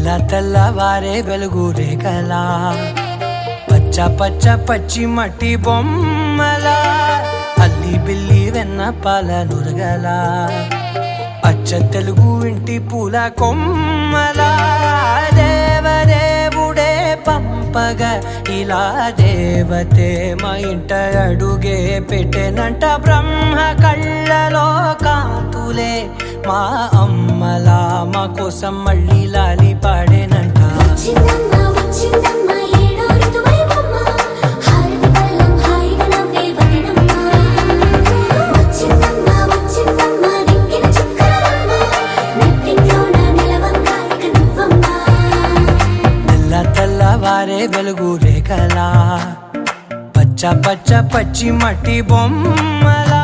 తెల్లవారే వెలుగు రేఖలా పచ్చ పచ్చ పచ్చి మట్టి బొమ్మల అల్లి బిల్లి వెన్న పాల నురగల అచ్చ తెలుగు ఇంటి పూల కొమ్మల దేవదేవుడే పంపగా ఇలా దేవతే మా ఇంట అడుగే పెట్టెనంట బ్రహ్మ కళ్ళలో కాంతులే మా అమ్మలా మా కోసం మళ్ళీ లాలి పాడేనంట తెల్లవారే వెలుగు రేఖలా పచ్చ పచ్చ పచ్చి మట్టి బొమ్మలా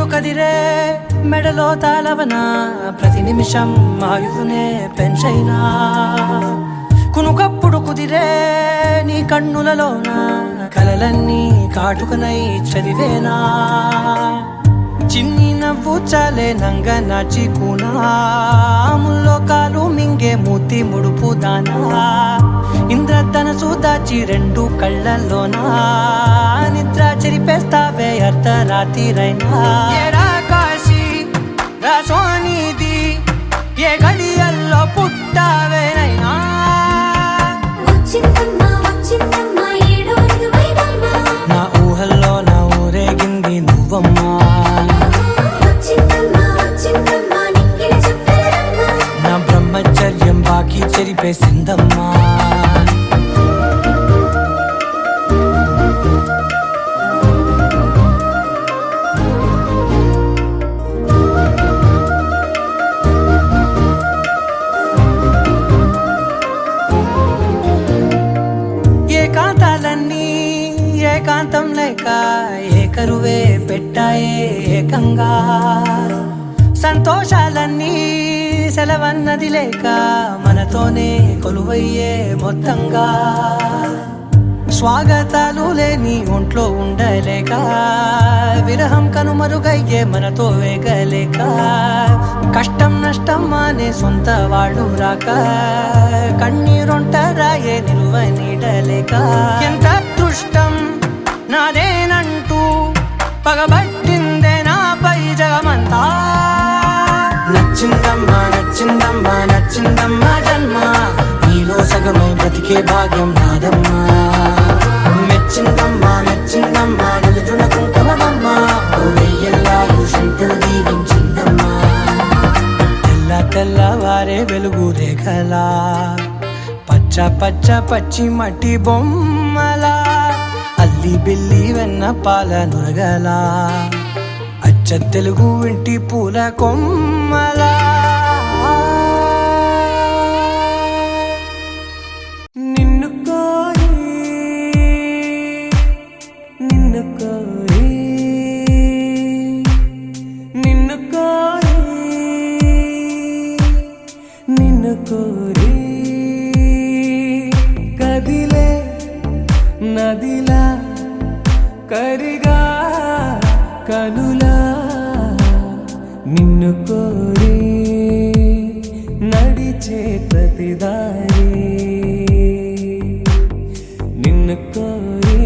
కదిరే మెడలో తాళవన ప్రతి నిమిషం ఆయుధునే పెంచైనా కునుకప్పుడు కుదిరే నీ కన్నులలోన కలలన్నీ కాటుకనై చదివేనా చిన్ని నవ్వు చాలే నంగ నాచి కూనాముల్లో కాలు మింగే మూతి ముడుపు దానా ఇంద్రధనసు దాచి రెండు కళ్ళల్లోనా నిద్ర చెరిపేస్తావే అర్ధరాత్రిరైనా ఏడా కాశీ రాసోనిది ఏ గడియల్లో పుట్టావేనైనా నా ఊహల్లో నా ఊరేగింది నువ్వమ్మా నా బ్రహ్మచర్యం బాకీ చెరిపేసిందమ్మా ఏకాంతాలన్నీ ఏకాంతం లేక ఏకరువే పెట్టాయే ఏకంగా సంతోషాలన్నీ సెలవన్నది లేక మనతోనే కొలువయ్యే మొత్తంగా స్వాగతాలు లేని ఒంట్లో ఉండలేక విరహం కనుమరుగయ్యే మనతో వేగలేక కష్టం నష్టం అనే సొంత వాడు రాక కన్నీరొంటరాయే నిలువ నీడలేక ఎంత అదృష్టం నాదేనంటూ పగబట్టిందే నాపై జగమంతా నచ్చిందమ్మా నచ్చిందమ్మా నచ్చిందమ్మా జన్మ నీలో సగమై బ్రతికే భాగ్యం నాదమ్మా మెచ్చిందమ్మా మెచ్చిందమ్మా నిలుచున్న కుంకుమమ్మా వెయ్యల్లాలు శంకరు దీవించిందమ్మా తెల్లవారే వెలుగు రేఖలా పచ్చ పచ్చ పచ్చి మట్టి బొమ్మలా అల్లి బిల్లి వెన్న పాల నురగలా అచ్చ తెలుగు ఇంటి పూల కొమ్మలా నిన్ను కోరి నిన్ను కోరి నిన్ను కోరి నిన్ను కోరి కదిలే నదిలా కరిగా కనులా నిన్ను కోరి నడిచే ప్రతిదారి నిన్ను కోరి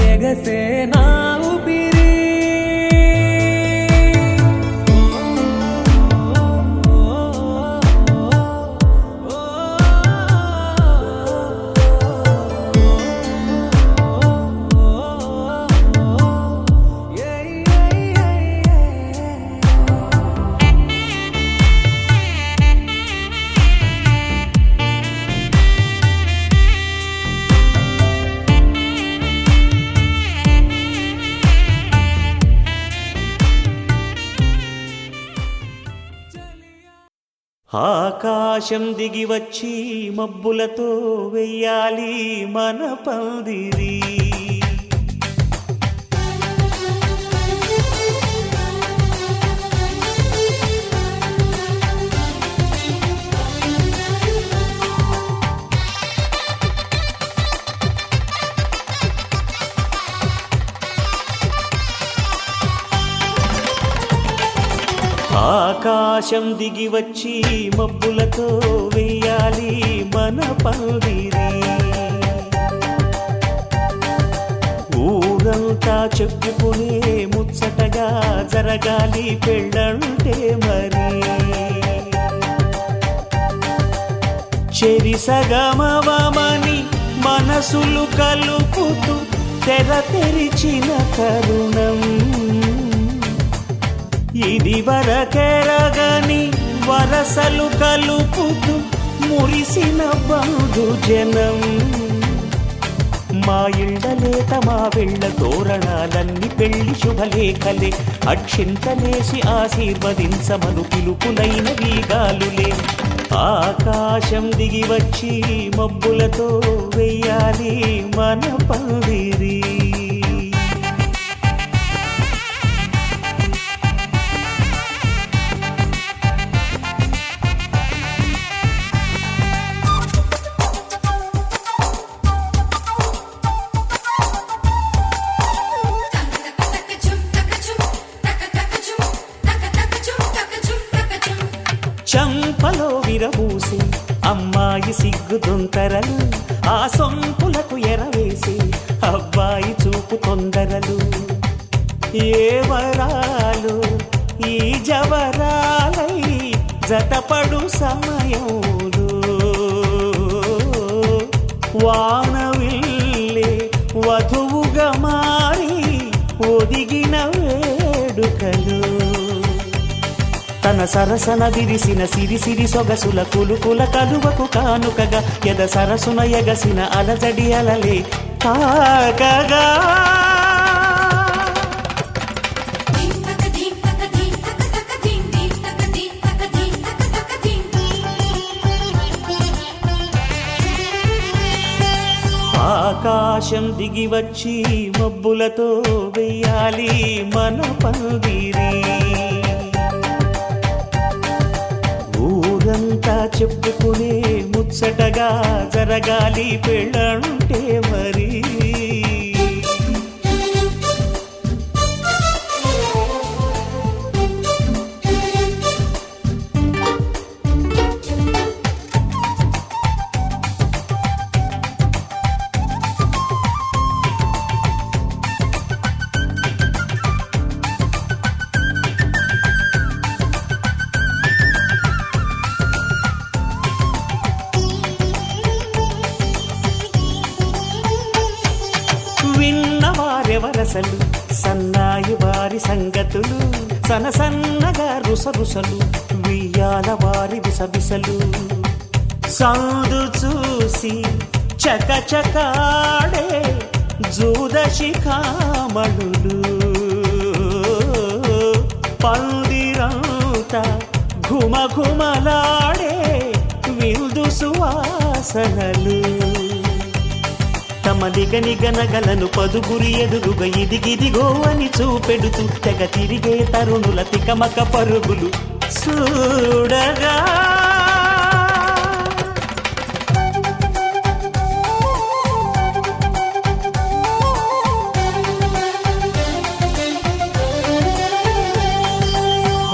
ఎగసే నా ఊపిరి ఆకాశం దిగి వచ్చి మబ్బులతో వెయ్యాలి మన పందిరి. ఆకాశం దిగి వచ్చి మబ్బులతో వెయ్యాలి మన పందిరి. ఊరంతా చెప్పుకునే ముచ్చటగా జరగాలి పెళ్ళంటే మరి. చెరిసగమవమని మనసులు కలుపుతూ తెర తెరిచిన తరుణం. ఇది వరకెరగని వరసలు కలుపుతూ మురిసిన బంధుజనం. మా ఇళ్ళలేత మా వెళ్ళ తోరణాలన్నీ పెళ్లి శుభలేఖలే. అక్షింతలేసి ఆశీర్వదించమను పిలుపులైన వీగాలులే. ఆకాశం దిగి వచ్చి మబ్బులతో వెయ్యాలి మన పందిరి. చంపలో విరబూసి అమ్మాయి సిగ్గుదొంతరలు. ఆ సొంపులకు ఎరవేసి అబ్బాయి చూపు తొందరలు. ఏ వరాలు ఈ జవరాలై జతపడు సమయంలో. వానవిల్లే వధువుగా మారి ఒదిగిన వేడుకలు. తన సరసన విరిసిన సిరిసిరి సొగసుల కులుకుల కలువకు కానుకగా ఎద సరసున ఎగసిన అలజడి అలలే తాకగా. ఆకాశం దిగి వచ్చి మబ్బులతో వెయ్యాలి మన పందిరి. ఊరంతా చెప్పుకునే ముచ్చటగా జరగాలి పెళ్ళంటే మరి. విన్నవారెవరసలు సన్నాయి వారి సంగతులు. సనసన్నగా రుసరుసలు వియ్యాల వారి విసబిసలు. సందు చూసి చకచకాడే జూదశిఖామణులు. పందిరంతా ఘుమఘుమలాడే విందు సువాసనలు. తమ నిగనిగనగలను పదుగురి ఎదురుగా ఇదిగిదిగో అని చూపెడుతూ తెగ తిరిగే తరుణుల తికమక పరుగులు చూడగా.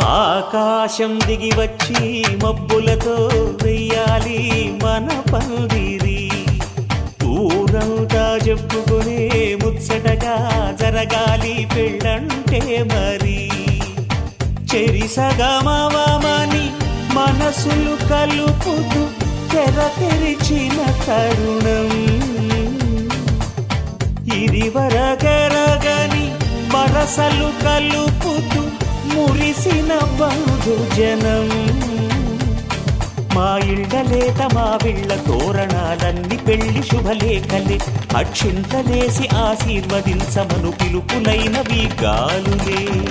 ఆకాశం దిగి వచ్చి మబ్బులతో వెయ్యాలి మన పందిరి. ఊరంతా చెప్పుకునే ముచ్చటగా జరగాలి పెళ్ళంటే మరి. చెరిసగమవమని మనసులు కలుపుతూ తెర తెరిచిన తరుణం. ఇది వరకెరగని వరసలు కలుపుతూ మురిసిన బంధుజనం. మా ఇళ్ళలేత మా వీళ్ళ తోరణాలన్నీ పెళ్లి శుభలేఖలే. అక్షింతలేసి ఆశీర్వదించమను పిలుపులైన వీగాలులే.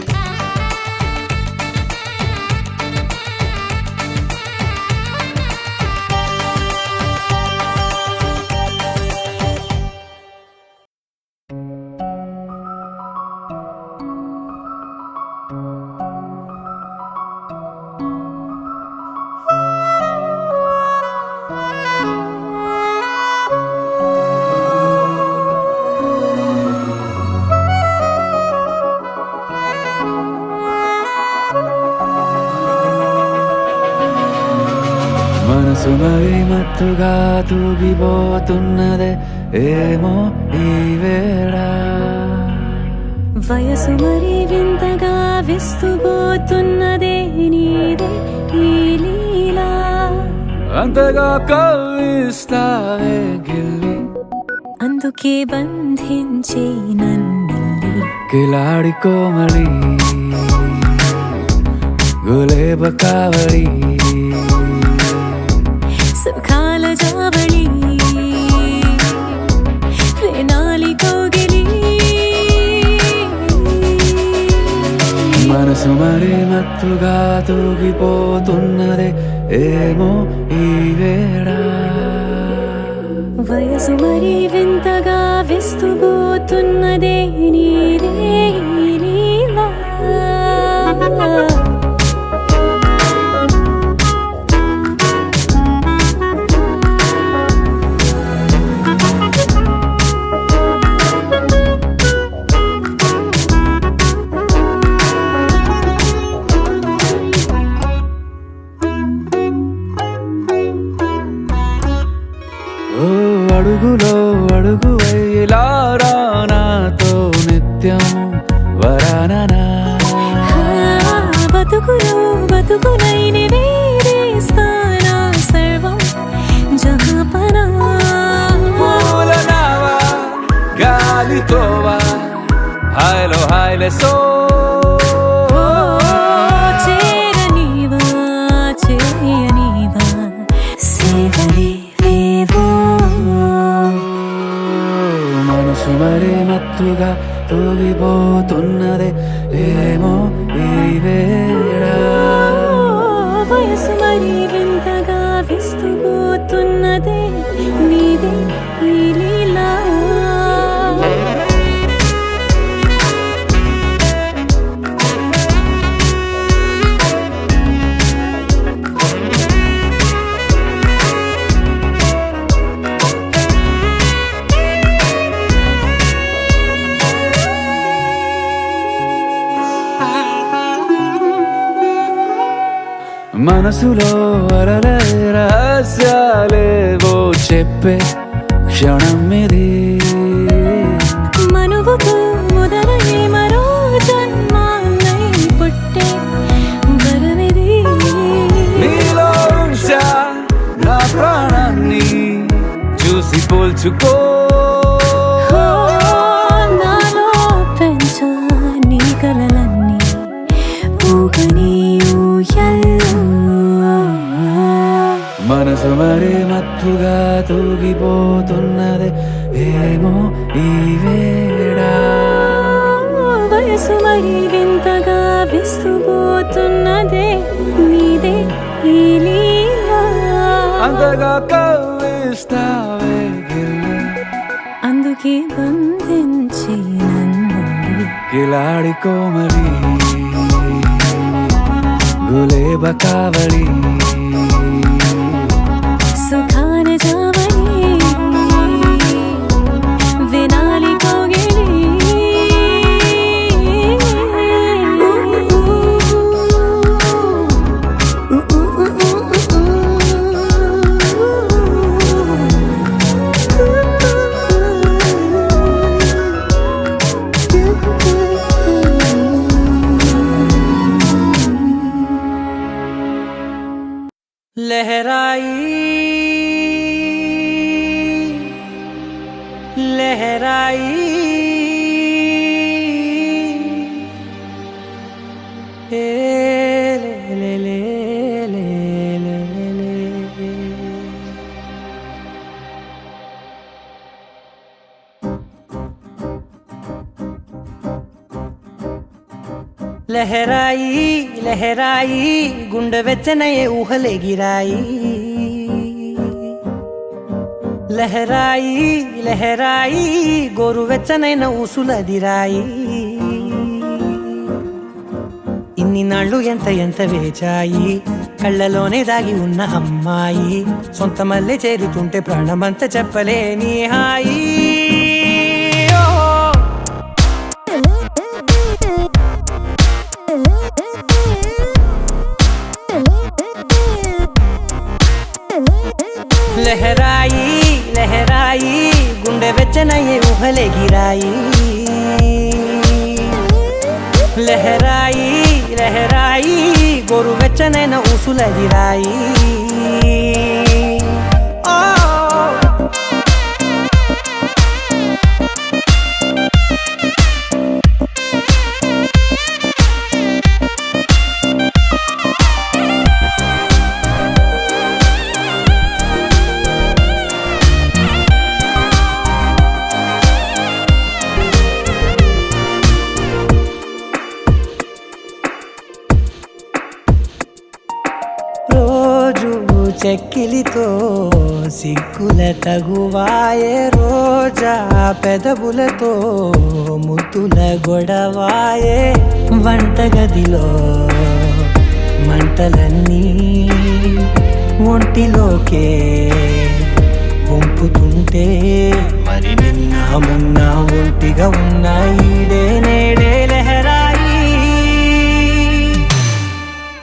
మనసు మరి మత్తుగా తూగిపోతున్నదే ఏమో ఈ వేళ వయసు మరి వింతగా విస్తుపోతున్నదే నీదే ఈ లీలా అంతగా కవ్విస్తావే గిల్లి అందుకే బంధించి నన్నిల్లి కిలాడి కోమలి గులేబ కావలి సుఖాల జావళి వేనాలి కోగిలి మనసు మరి మత్తుగా తూగిపోతున్నదే ఏమో ఈ వేళ వయసు మరి వింతగా విస్తుపోతున్నదే నీదే ఈ లీలా అడుగులో అడుగు వేయలారా నాతో నిత్యం వరాననా బతుకులో బతుకునైని వేరేస్తానా సర్వం జహాపనా పూలనావా గాలితోవా హాయ్లో హాయ్లే సో చేరనీవా చేయనీవా సేవలే మనసు మరి మత్తుగా తూగిపోతున్నదే ఏమో ఈ వేళ వయసు మరి వింతగా విస్తుపోతున్నదే నీదే ఈ లీలా మనసులో అలలే రహస్యాలేవో చెప్పే క్షణం ఇది మనువుకు మొదలై మరో జన్మాన్నై పుట్టే వరమిది నీలో ఉంచా నా ప్రాణాన్ని చూసి పోల్చుకో నాలో పెంచా నీ కలలన్నీ ఊగని ఊయల్లో మనసు మరి మత్తుగా తూగిపోతున్నదే ఏమో ఈ వేళ వయసు మరి వింతగా విస్తుపోతున్నదే నీదే ఈ లీలా అంతగా కవ్విస్తావే గిల్లి అందుకే బంధించి నన్ను కిలాడి కోమలి గులేబ కావలి సుఖాన జావళి వినాలి కోగిలి लहराई लहराई ए ले ले ले ले ले ले लहराई लहराई गुंड వెచ్చనయే ఊహలే గిరాయి లహరాయి లహరాయి గోరు వెచ్చనైన ఊసులదిరాయి ఇన్ని నాళ్ళు ఎంత ఎంత వేచాయి కళ్ళలోనే దాగి ఉన్న అమ్మాయి సొంత మల్లె చేరుతుంటే ప్రాణమంత చెప్పలేని హాయి లహరాయి లహరాయి గుండె వెచ్చనయ్యే ఊహలెగిరాయి లహరాయి లహరాయి గోరు వెచ్చనైన ఊసులెగిరాయి రోజు చెక్కిలితో సిగ్గుల తగువాయే రోజా పెదవులతో ముద్దుల గొడవాయే వంటగదిలో మంటలన్నీ ఒంటిలోకే వంపుతుంటే మరి నిన్న మొన్న ఒంటిగా ఉన్న ఈడే నేడే లహరాయి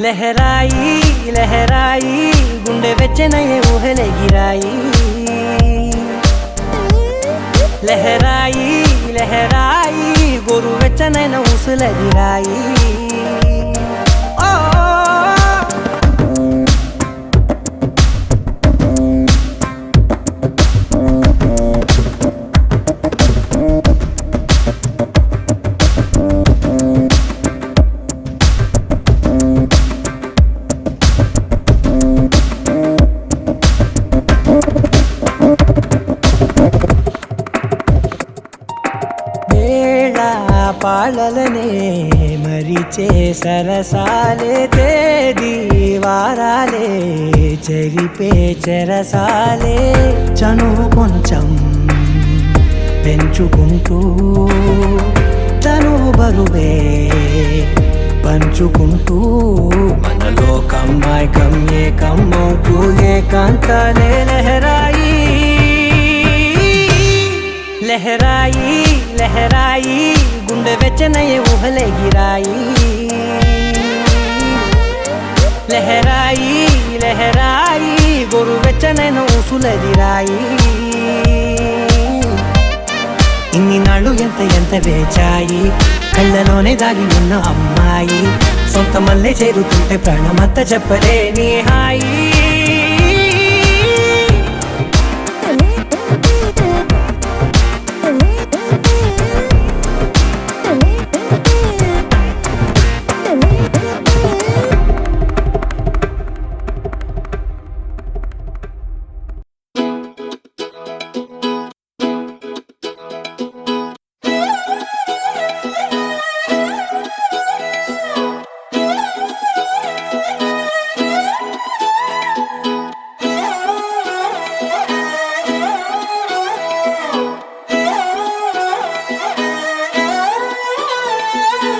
లహరాయి లహరాయి గుండె వెచ్చనయ్యే ఊహలెగిరాయి లహరాయి లహరాయి గోరు వెచ్చనైన ఊసులెగిరాయి పాలలనే మరిచే సరసాలే తేదీ వారాలే చెరిపే చెరసాలే చనువు కొంచెం పెంచుకుంటూ తనువు బరువే పంచుకుంటూ మనలో కమ్మాయికం ఏకమవుతూ ఏకాంతాలే లహరాయి లహరాయి లహరాయి గుండె వెచ్చనయ్యే ఊహలెగిరాయి లహరాయి లహరాయి గోరు వెచ్చనైన ఊసులెగిరాయి ఇన్ని నాళ్ళు ఎంత ఎంత వేచాయి కళ్ళలోనే దాగి ఉన్న అమ్మాయి సొంత మల్లె చేరుతుంటే ప్రాణమంతా చెప్పలేని హాయి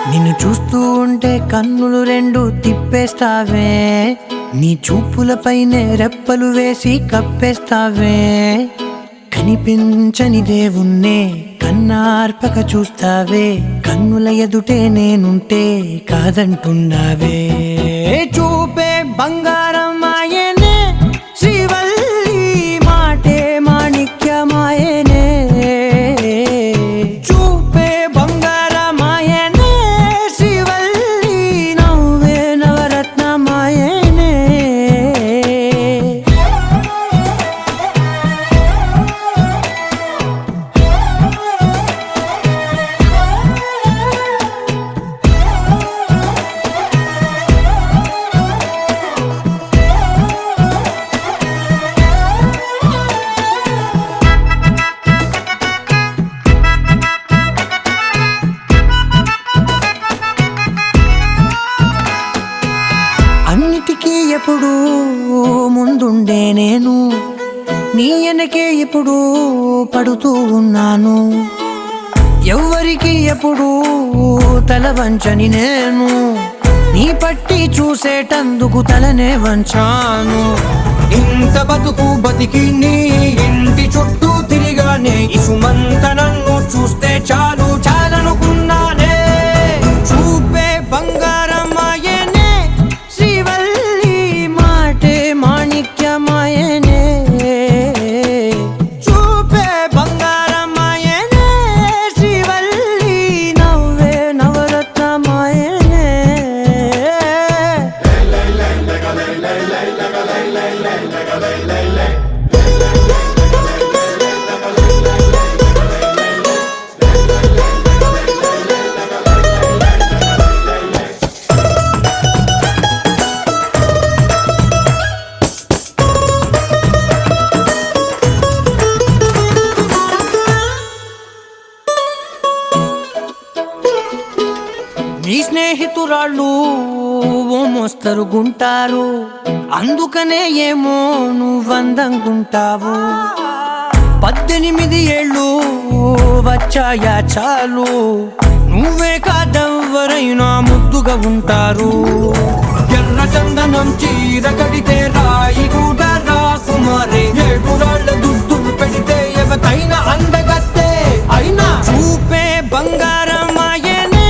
నిన్ను చూస్తూ ఉంటే కన్నులు రెండు తిప్పేస్తావే నీ చూపులపైనే రెప్పలు వేసి కప్పేస్తావే కనిపించని దేవుణ్ణే కన్నార్పక చూస్తావే కన్నుల ఎదుటే నేనుంటే కాదంటున్నావే చూపే బంగారం ఆయనే శ్రీవల్లి మాటే మాణిక్యమాయనే చూపే బంగారమాయనే శ్రీవల్లి నవ్వే నవరత్నమాయనే అన్నిటికీ ఎప్పుడు ముందుండే నేను నీ వెనకే ఎప్పుడు పడుతూ ఉన్నాను ఎవ్వరికి ఎప్పుడు తల వంచని నేను నీ పట్టి చూసేటందుకు తలనే వంచాను ఇంత బతుకు బతికి నీ ఇంటి చుట్టూ తిరిగానే ఇసుమంత నన్ను చూస్తే చాలు చాలనుకున్నానే చూపే బంగారమాయనే శ్రీవల్లి మాటే మాణిక్యమాయనే ఎదురాళ్ళు ఓ మోస్తరుగుంటారు, అందుకనే ఏమో నువ్వందంగుంటావు. 18 ఏళ్ళు వచ్చాయా చాలు, నువ్వే కాదెవ్వరైనా ముద్దుగా ఉంటారు. ఎర్ర చందనం చీర కడితే రాయి కూడా రాకుమారే, ఏడురాళ్ళ దుద్దులు పెడితే ఎవతైనా అందగత్తే. అయినా చూపే బంగారమాయనే,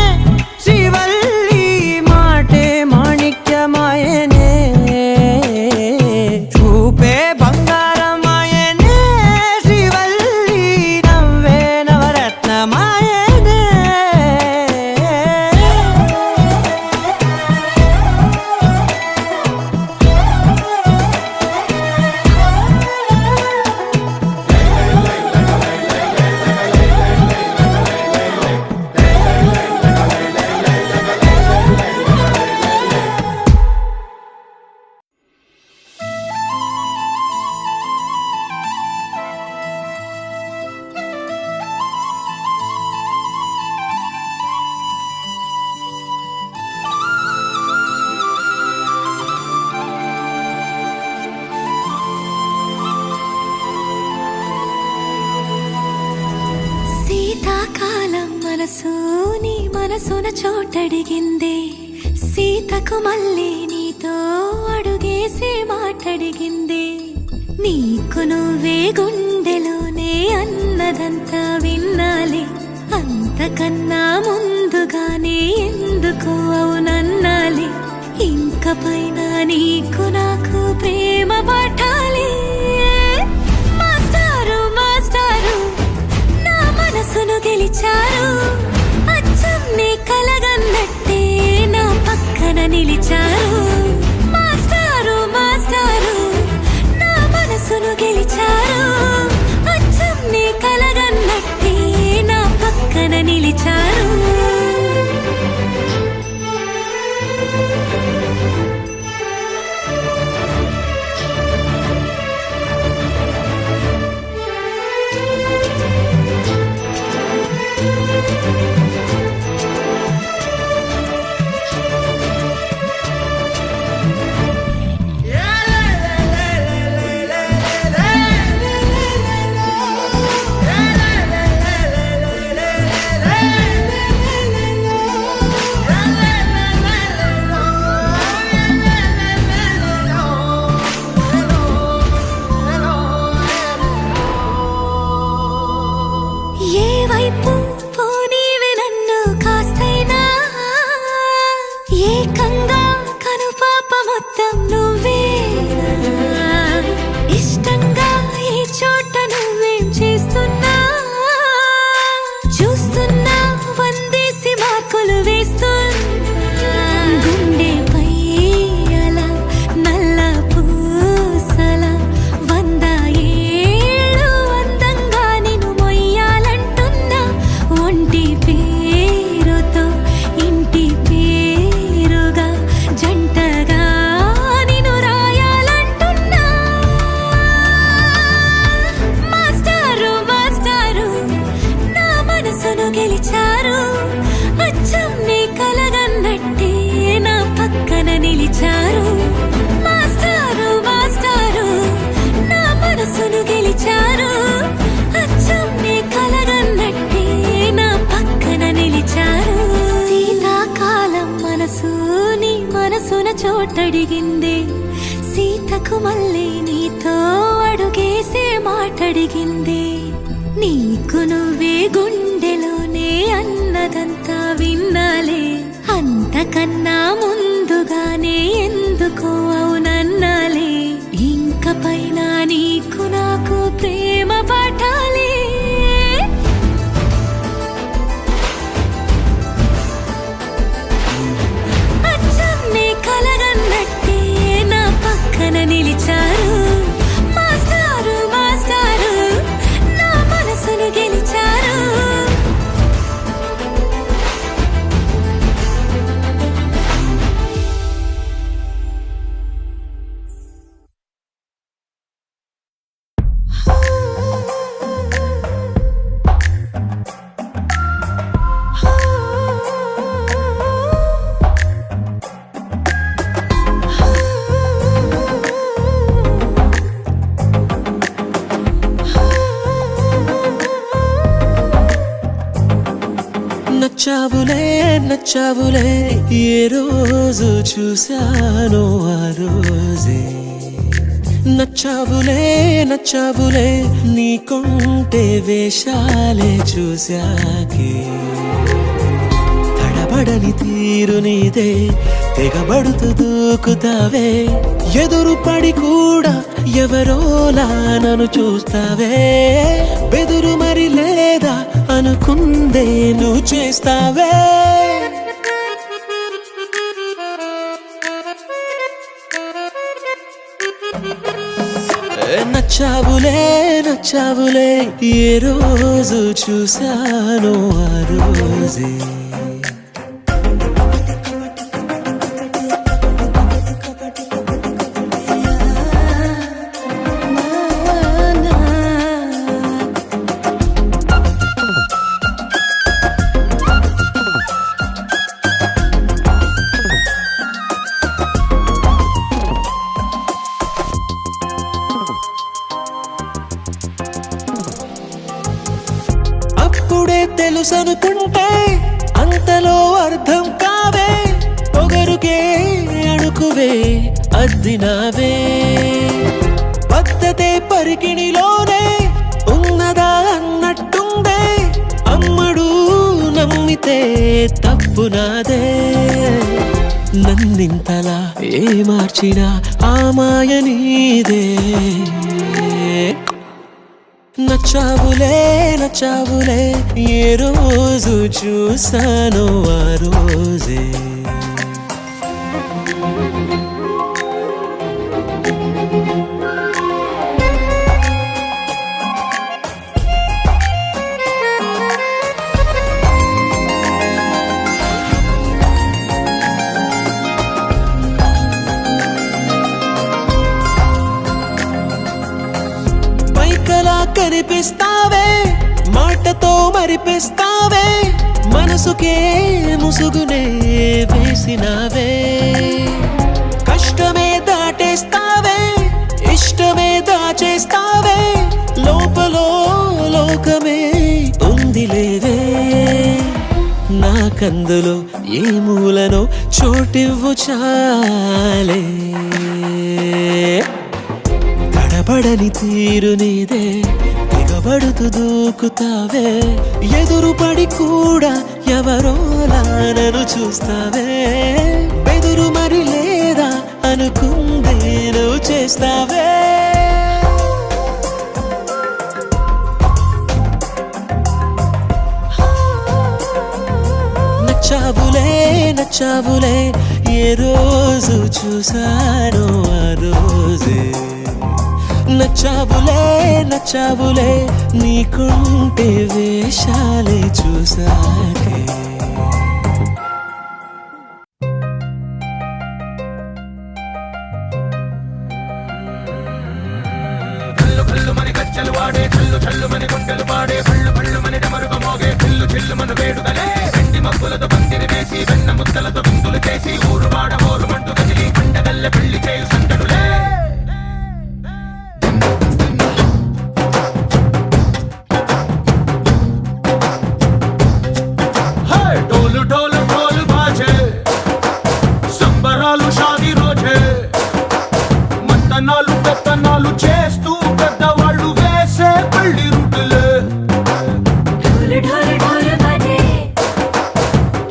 శ్రీవల్లి మాటే మాణిక్యమాయనే. చూపే బంగారమాయనే, శ్రీవల్లి నవ్వే నవరత్నమాయనే. శీతాకాలం మనసు నీ మనసున చోటడిగిందే, సీతకు మళ్ళీ నీతో అడుగేసి మాటడిగిందే. నీకు నువ్వే గుండెలోనే అన్నదంతా విన్నాలే, అంతకన్నా ముందుగానే ఎందుకు అవునన్నాలే. ఇంక పైన నీకు నాకు ప్రేమ పట్టాలి. మాస్టారు మాస్టారు నా మనసును గెలిచారు, అచ్చం నీ కలగన్నట్టే నా పక్కన నిలిచారు. మాస్టారు మాస్టారు నా మనసును గెలిచారు, అచ్చం నీ కలగన్నట్టే నా పక్కన నిలిచారు. ఏ వైపు పోనీవి నన్ను కాస్తైనా, ఏకంగా కనుపాప మొత్తం నువ్వే. ఇష్టంగా ఈ చోట నువ్వేం చేస్తున్నా, చూస్తున్నా వందేసి మార్కులు వేస్తున్నా. గుండెపై అలా నల్ల పూసల 100 ఏళ్ళు అందంగా నిన్ను మొయ్యాలంటున్నా. ఒంటి పేరుతో ఇంటి పేరుగా జంటగా నిన్ను రాయాలంటున్నా. మాస్టారు మాస్టారు నా మనసును గెలిచారు, అచ్చం నీ కలగన్నట్టే నా పక్కన నిలిచారు. మాస్టారు మాస్టారు నా మనసును గెలిచారు, అచ్చం నీ కలగన్నట్టే నా పక్కన నిలిచారు. శీతాకాలం మనసు నీ మనసున చోటడిగిందే, సీతకు మళ్ళీ నీతో అడుగేసే మాటడిగిందే. నీకు నువ్వే గుండెలోనే అన్నదంతా విన్నాలే, అంతకన్నా ముందుగానే ఎందుకు అవునన్నాలే. ఇంక పైన నీకు నాకు ప్రేమ పట్టాలి. అచ్చం నీ కలగన్నట్టే నా పక్కన నిలిచారు. మాస్టారు మాస్టారు నా మనసును గెలిచారు. నచ్చావులే నచ్చావులే ఏ రోజు చూశానో ఆ రోజే నచ్చావులే నచ్చావులే నీకుంటే వేషాలే చూశాకే తడబడని తీరు నీదే తెగబడుతూ దూకుతావే ఎదురు పడి కూడా ఎవరోలా నన్ను చూస్తావే బెదురు మరి లేదా అనుకుందే నువ్వు చేస్తావే నచ్చావులే నచ్చావులే ఏ రోజు చూశానో ఆ రోజే అప్పుడే తెలుసనుకుంటే అంతలో అర్థం కావే పొగరుకే అణుకువే అద్దినావే పద్ధతే పరికిణిలోనే ఉన్నదా అన్నట్టుందే అమ్మడు నమ్మితే తప్పు నాదే నన్నింతలా ఏ మార్చినా ఆ మాయ నీదే నచ్చావులే నచ్చావులే ఏ రోజు చూశానో ఆ రోజే పైకలా కనిపిస్తావే మాటతో మరిపిస్తావే మనసుకే ముసుగునే వేసినావే కష్టమే దాటేస్తావే ఇష్టమే దాచేస్తావే లోపలో లోకమే ఉందిలేవే నాకందులో ఏ మూలనో చోటివ్వు చాలే తడబడని తీరు నీదే తెగబడుతూ దూకుతావే ఎదురు పడి కూడా ఎవరోలా నన్ను చూస్తావే బెదురు మరి లేదా అనుకుందే నువ్వు చేస్తావే నచ్చావులే నచ్చావులే ఏ రోజు చూశానో ఆ రోజే నచ్చావులే నచ్చావులే నీకుంటే వేషాలే చూసాకే గజ్జలు వాడే చల్లు చల్లు మని గుండెలు పాడే పళ్ళు పళ్ళు మని డమరుగ మోగే చిల్లు చిల్లు మన వేడుదలే వెండి మబ్బులతో పందిరి వేసి వెన్న ముద్దలతో విందులు చేసి ఊరు వాడ ఊరు మంటు కదిలి పండగల్ల పెళ్లి చేయు సందడులే డోలు డోలు డోలు బాజే సంబరాలు షాదీ రోజే మంతనాలు పెత్తనాలు చేస్తూ పెద్దవాళ్ళు వేసే పెళ్లి రూటులే ढोल ढोल ढोल बाजे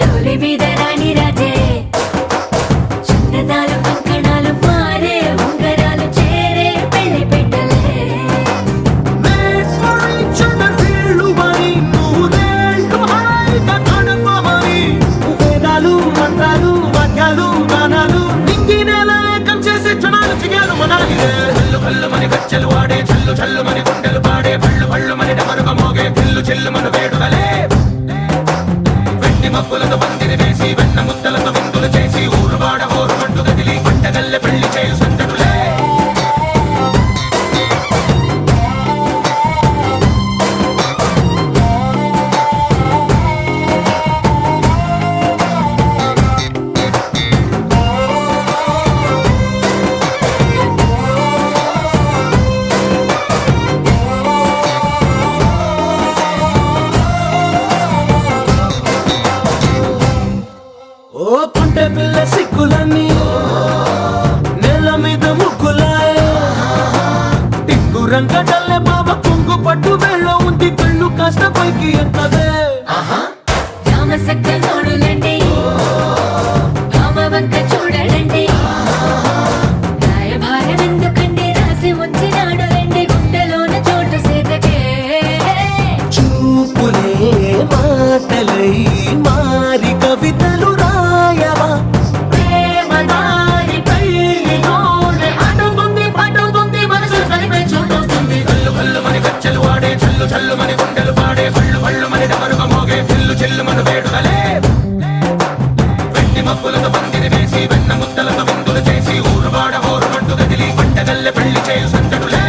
ढोली మీద రాణి రాజే చిన్నదాలు కంకణాలు మారే ఉంగరాలు చేరే పెళ్లి పెట్టలే వీళ్ళు మరి నూరేళ్ళు హాయిగా గడపమని వేదాలు మంత్రాలు వాక్యాలు గానాలు నింగి నేల ఏకం చేసే క్షణాలు చిగాలు మనాలిదే కళ్ళు కళ్ళు మని గజ్జలు వాడే చల్లు చల్లు మని గుండెలు పాడే పళ్ళు పళ్ళు మని డమరుగ మోగే చిల్లు చిల్లు మన వేడుదలే వెండి మబ్బులతో పందిరి వేసి వెన్న ముద్దలతో విందులు చేసి ఊరు వాడ ఊరు మంటు కదిలి పంటగల్లె పెళ్లి చేయు సందడులే తాగి ఎంతదే రామసక్క నోడులండి రామవంక చూడలండి రాయభారం ఎందుకండి రాసి ఉంచినాడు రండి గుండెలోన చోటు సేదకే చూపులే మాటలై మారి కవితలు రాయవా ప్రేమ దారి పెళ్లిలోనే అడుగుంది పడుతుంది మనసు కలిపే చూడుతుంది కళ్ళు కళ్ళు మని గచ్చలు వాడే చల్లు చల్లు మని గుండెలు పాడే పళ్ళు పళ్ళు మని డమరుగా మోగే చెల్లు చెల్లు మన వేడుదలే వెండి మబ్బులతో పందిరి వేసి వెన్న ముద్దలతో విందులు చేసి ఊరువాడ హోరు మట్టు కదిలి పంటగల్లె పెళ్లి చేయు సందడులే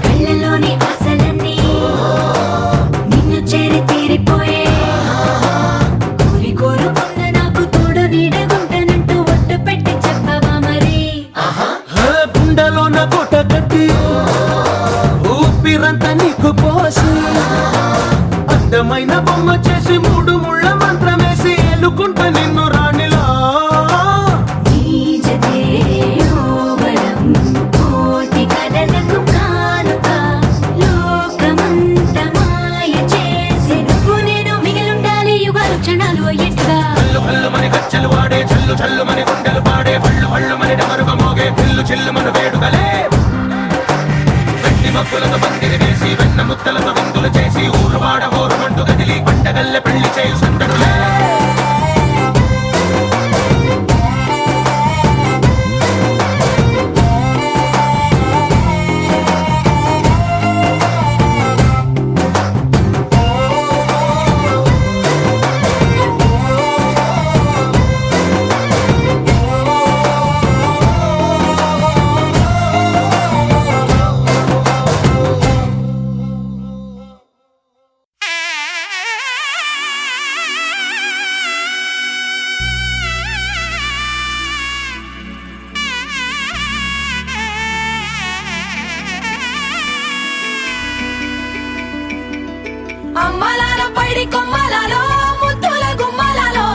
కళ్ళలోని ఆశలన్నీ నిన్ను చేరి తీరిపోయే కోరి కోరుకున్న నాకు తోడు నీడగుంటానంటూ ఒట్టు పెట్టి చెప్పవా మరి గుండెలోన కోట కట్టి ఊపిరంతా నీకు పోసి అందమైన బొమ్మ చేసి మూడు ముళ్ళ మంత్రమేసి ఎలుకుంటా నిన్ను రాణిలా నీజతే యోవరం కోటి కథలకు కానుక లోకమంత మాయ చేసి నువ్వు నేను మిగిలుండాలి యుగాలు క్షణాలు అయ్యేట్టుగా కళ్ళు కళ్ళు మని గచ్చలు వాడే చల్లు చల్లు మని గుండెలు పాడే పళ్ళు పళ్ళు మని డమరుగా మోగే పిల్లు చిల్లు మన వేడుకలే వెండి మబ్బులతో పందిరి వేసి వెన్న ముద్దలతో విందులు చేసి ఊరువాడ హోరు మంటు కదిలి పంటగల్లె పెళ్లి చేయు సందడులే అమ్మలాలో పైడి కొమ్మలలో ముద్దుల గుమ్మలలో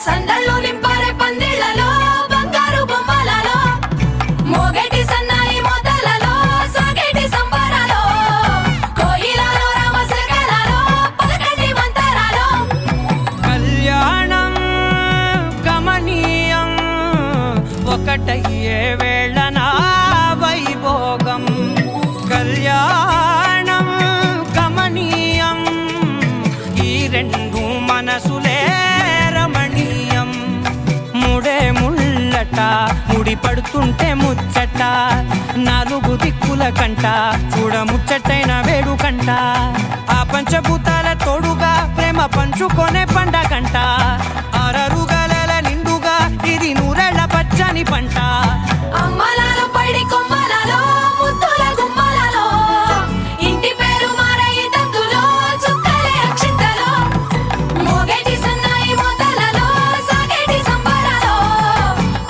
సందళ్ళు నింపారే పందిళ్లలో బంగారు బొమ్మలలో మోగేటి సన్నాయి మొదలలో సాగేటి సంబరాలో కోయిలలో రామశకలలో పలకటి మంతరాలో కళ్యాణం గమనీయం ఒకటయ్యే వేళన వైభోగం కళ్యాణం గమనీయం ఈ రెండు మనసులే రమణీయం ముడే ముళ్ళట ముడి పడుతుంటే ముచ్చట నాలుగు దిక్కుల కంట చూడ ముచ్చటైన వేడుకంట ఆ పంచభూతాల తోడుగా ప్రేమ పంచుకొనే పండగంట అరరుగల నిండుగా ఇది నూరెళ్ళ పచ్చని పంట అమ్మలాలో పైడి కొమ్మలలో ముద్దుల గుమ్మలలో ఇంటి పేరు మారయి తందులో చుక్కలే అక్షింతలో మోగేటి సన్నాయి మొదలలో సాగేటి సంబరాలో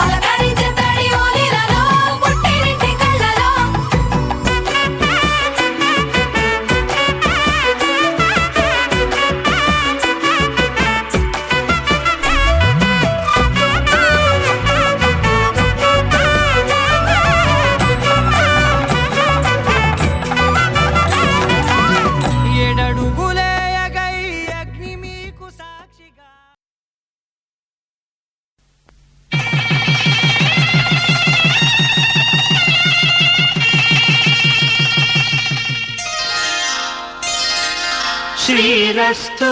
అలకరించే తడి ఓలిలలో పుట్టినింటి కళ్ళలో ఏడడుగులేయగై అగ్ని మీకు సాక్షిగా శ్రీరస్తు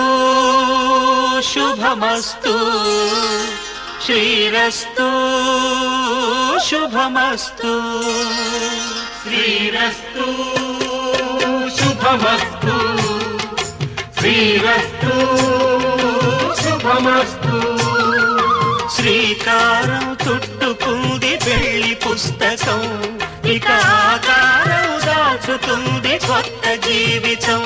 శుభమస్తు శ్రీరస్తు శుభమస్తు శ్రీరస్తు శుభమస్తు శ్రీరస్తు శుభమస్తు శ్రీకారం చుట్టుకుంది పెళ్లి పుస్తకం, ఇక ఆకారం దాచుతుంది కొత్త జీవితం.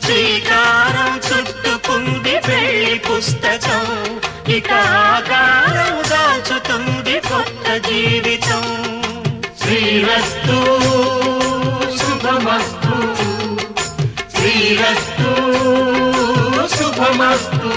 శ్రీకారం చుట్టుకుంది పెళ్లి పుస్తకం, ఇక ఆకారం దాచుతుంది కొత్త జీవితం. శ్రీరస్తు శుభమస్తు, శ్రీరస్తు శుభమస్తు.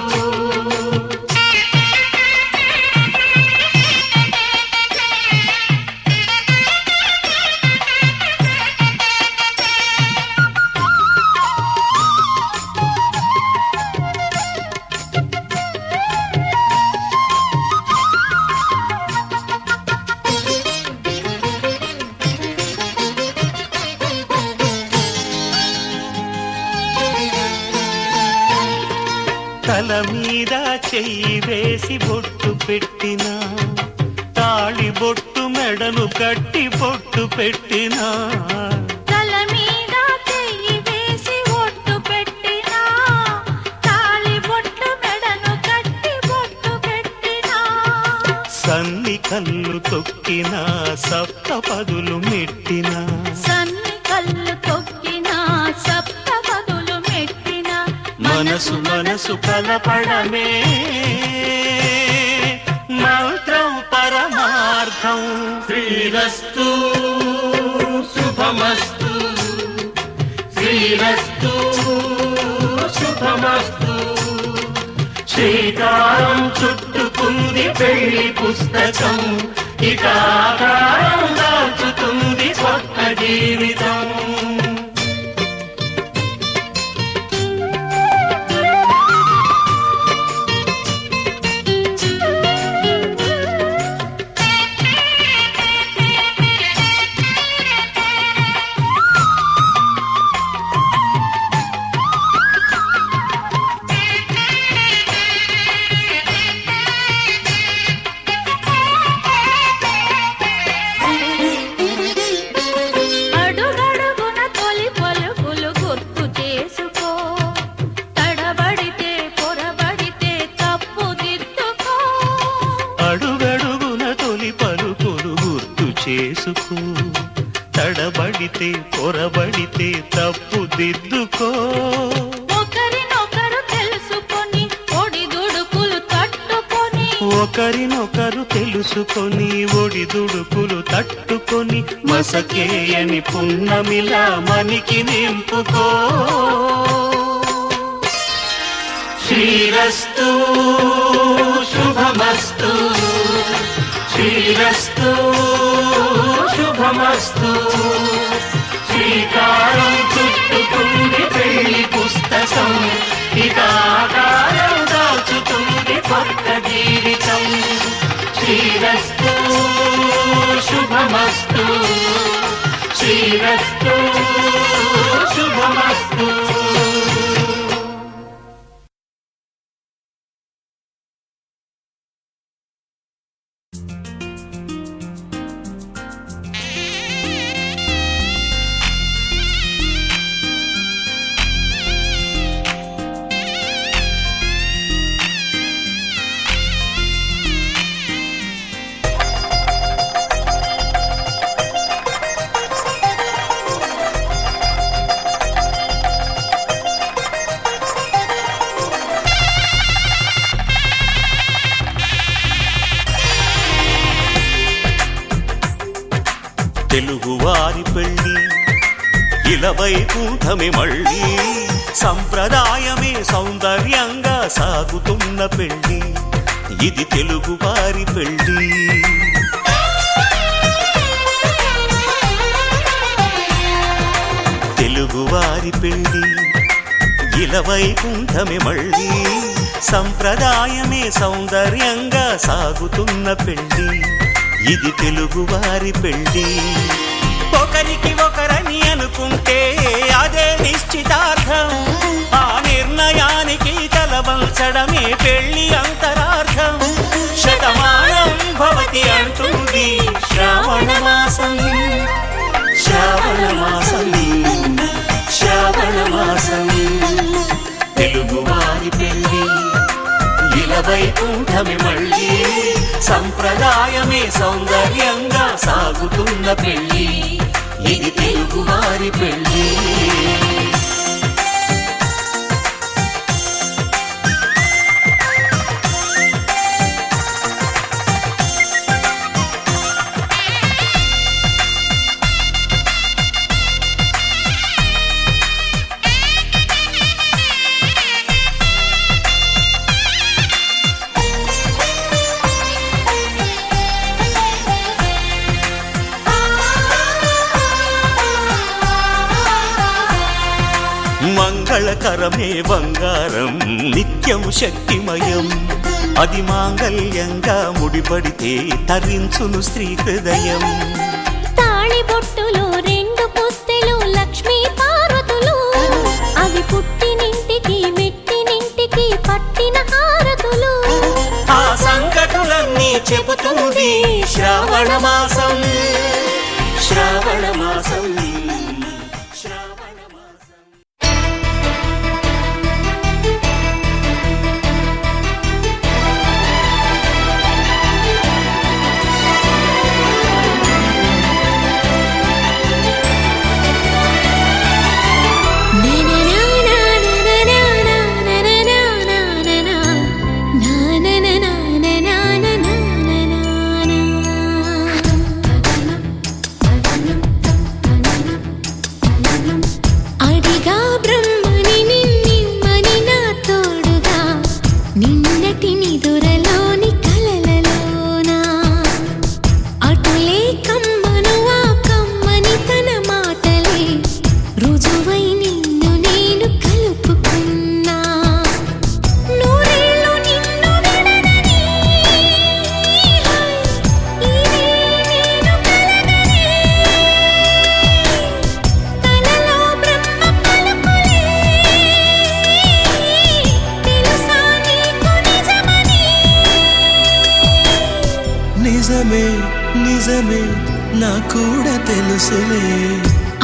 తల మీద చెయ్యి వేసి బొట్టు పెట్టినా, తాళి బొట్టు మెడను కట్టి బొట్టు పెట్టినా, తల మీద చెయ్యి వేసి ఒట్టు పెట్టినా, తాళి బొట్టు మెడను కట్టి బొట్టు పెట్టినా, సన్ని కళ్ళు తొక్కినా సప్త పదులు మెట్టినా, సన్ని కళ్ళు తొక్కినా సప్త పదులు మెట్టినా, మనసు మనసు కలపడమే మంత్రం పరమార్థం. శ్రీరస్తు శుభమస్తు, శ్రీరస్తు శుభమస్తు. శ్రీకారం చుట్టుకుంది పెళ్లి పుస్తకం, ఇక ఆకారం దాచుతుంది కొత్త జీవితం. అడుగడుగున తొలి పలుకులు గుర్తు చేసుకో, తడబడితే పొరబడితే తప్పు దిద్దుకో. అడుగడుగున తొలి పలుకులు గుర్తు చేసుకో, తడబడితే పొరబడితే తప్పు దిద్దుకో. ఒకరినొకరు తెలుసుకొని ఒడిదుడుకులు తట్టుకొని, ఒకరినొకరు తెలుసుకొని ఒడిదుడుకులు తట్టుకొని, మసకేయని పున్నమిలా మనికి నింపుకో. శ్రీరస్తు శుభమస్తు, శ్రీరస్తు శుభమస్తు. శ్రీకారం చుట్టుకుంది పెళ్లి పుస్తకం, ఇక ఆకారం దాచుతుంది కొత్త జీవితం. శ్రీరస్తు శుభమస్తు, శ్రీరస్తు శుభమస్తు. తెలుగువారి పెళ్ళి ఇలవైకుంఠమే మళ్ళీ, సంప్రదాయమే సౌందర్యంగా సాగుతున్న పెళ్ళి, ఇది తెలుగువారి పెళ్ళి. తెలుగువారి పెళ్ళి ఇలవైకుంఠమే మళ్ళీ, సంప్రదాయమే సౌందర్యంగా సాగుతున్న పెళ్ళి, ఇది తెలుగువారి పెళ్ళి. ఒకరికి ఒకరని అనుకుంటే అదే నిశ్చితార్థం, ఆ నిర్ణయానికి తలవంచడమే పెళ్లి అంతరార్థం. శతమానం భవతి అంటుంది శ్రావణ మాసం, శ్రావణ మాసం, శ్రావణ మాసం. తెలుగువారి పెళ్లి ఇలా వైకుంఠమే మళ్ళీ సంప్రదాయమే సౌందర్యంగా సాగుతున్న పెళ్ళి ఇది తెలుగువారి పెళ్ళి మంగళకరమే బంగారం నిత్యం శక్తిమయం అది మాంగళ్యంగా ముడిపడితే తరించును స్త్రీ హృదయం తాళిబొట్టులో 2 పుస్తెలు లక్ష్మీ పార్వతులు అవి పుట్టినింటికి మెట్టినింటికి పట్టిన హారతులు ఆ సంకటులన్నీ చెబుతుంది శ్రావణ మాసం శ్రావణ మాసం నిజమే నిజమే నా కూడా తెలుసులే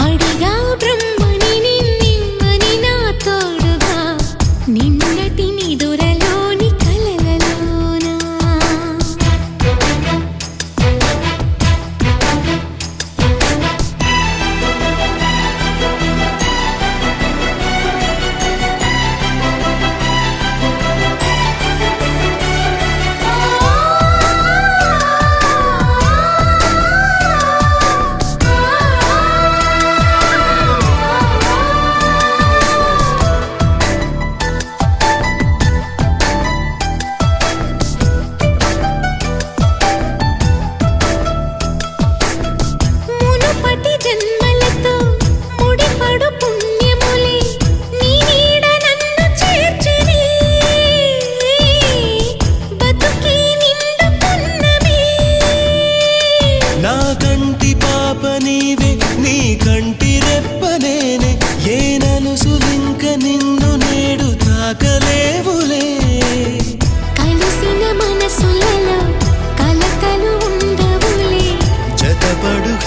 అడిగా బ్రహ్మని నిన్నని నా తోడుగా నిన్నటి నిదురలోని కలలలోనా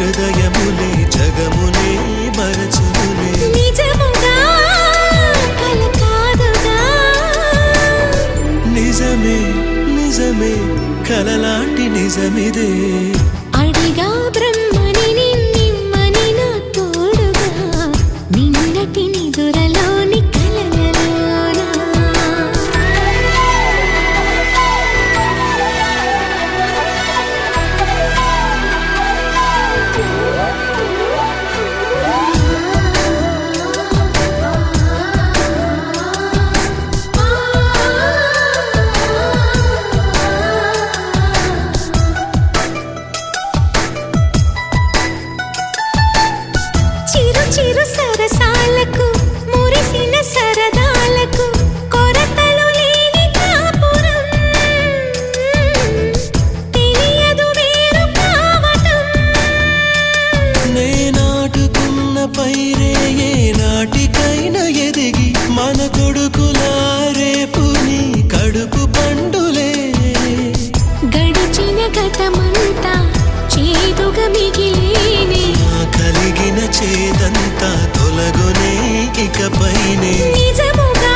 హృదయములే జగమునే మరచుములే నిజముగా కల కాదుగా నిజమే నిజమే కలలాంటి నిజమిదే అడిగా బ్రహ్మని నిన్నని నా తోడుగా నిన్నటి నిదురలోని కలలలోనా చిరు సరసాలకు మురిసిన సరదాలకు కొరతలు లేని కాపురం తెలియదు వేరు కావటం నే నాటుకున్న పైరే ఏ నాటికైనా ఎదిగి మన కొడుకులా రేపు నీ కడుపు పండులే గడిచిన గతమంతా చేదుగా మిగిలేనే కలిగిన చేదంతా తొలగునే ఇకపైనే నిజముగా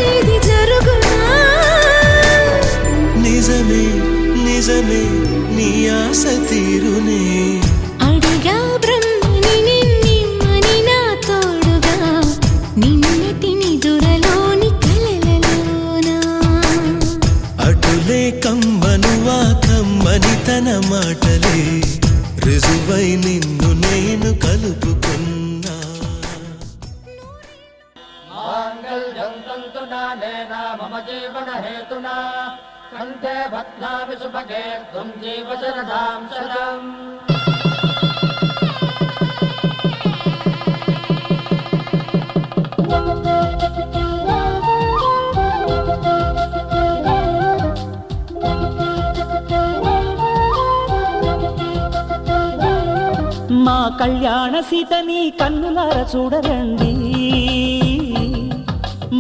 ఇది జరుగునా కమ్మను ఆ కమ్మని తన మాటలే రుజువై నిన్ను నేను కలుపుకున్నా మాంగళ్యం తంతునా నేనా మమ జీవన హేతునా కంఠే భద్రామి సుభగే త్వం జీవ శరదాం శతం. మా కళ్యాణ సీతని కన్నులార చూడరండి,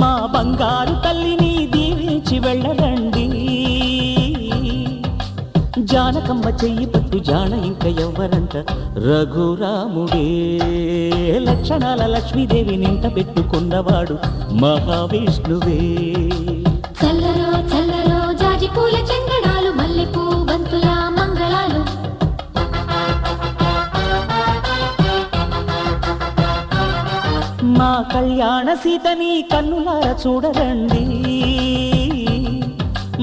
మా బంగారు తల్లిని దీవించి వెళ్ళరండి. జానకమ్మ చెయ్యి పట్టు జాన ఇంక ఎవ్వరంట, రఘురాముడే లక్షణాల లక్ష్మీదేవి నింట పెట్టుకున్నవాడు మహావిష్ణువే. చల్లరో చల్లరో జాజి పూల చందనాలు మల్లెపూ బంతుల మంగళాలు. మా కళ్యాణ సీతని కన్నులార చూడరండి,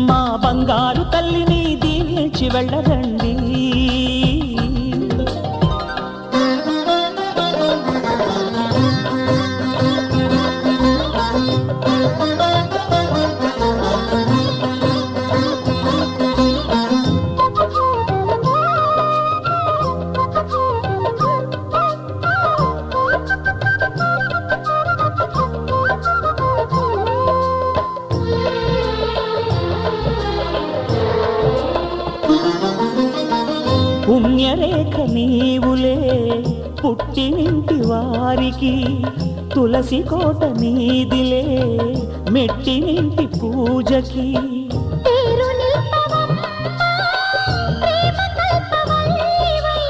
మా బంగారు తల్లిని దీవించి వెళ్ళరండి. పుణ్యరేఖ నీవులే పుట్టినింటి వారికి, తులసి కోట నీదిలే మెట్టినింటి పూజకి. పేరు నిల్పవమ్మ ప్రేమ కల్పవల్లివై,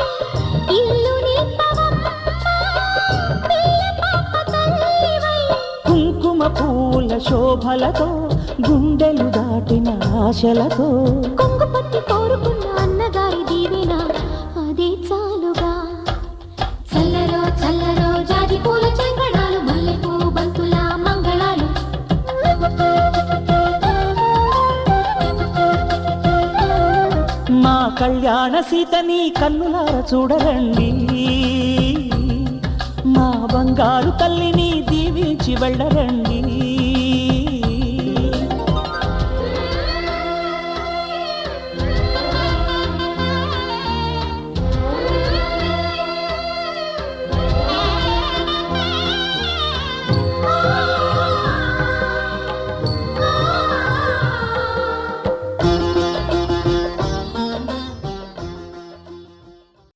ఇల్లు నిల్పవమ్మ పిల్ల పాప తల్లివై. కుంకుమ పూల శోభలతో గుండెలు దాటిన ఆశలతో, కొంగు పట్టి కోరుకున్న అన్నగారి దీవెన అదే చాలుగా. చల్లరో చల్లరో జాజి పూల చందనాలు మల్లెపూ బంతుల మంగళాలు. మా కళ్యాణ సీతని కన్నులార చూడరండి, మా బంగారు తల్లిని దీవించి వెళ్ళరండి.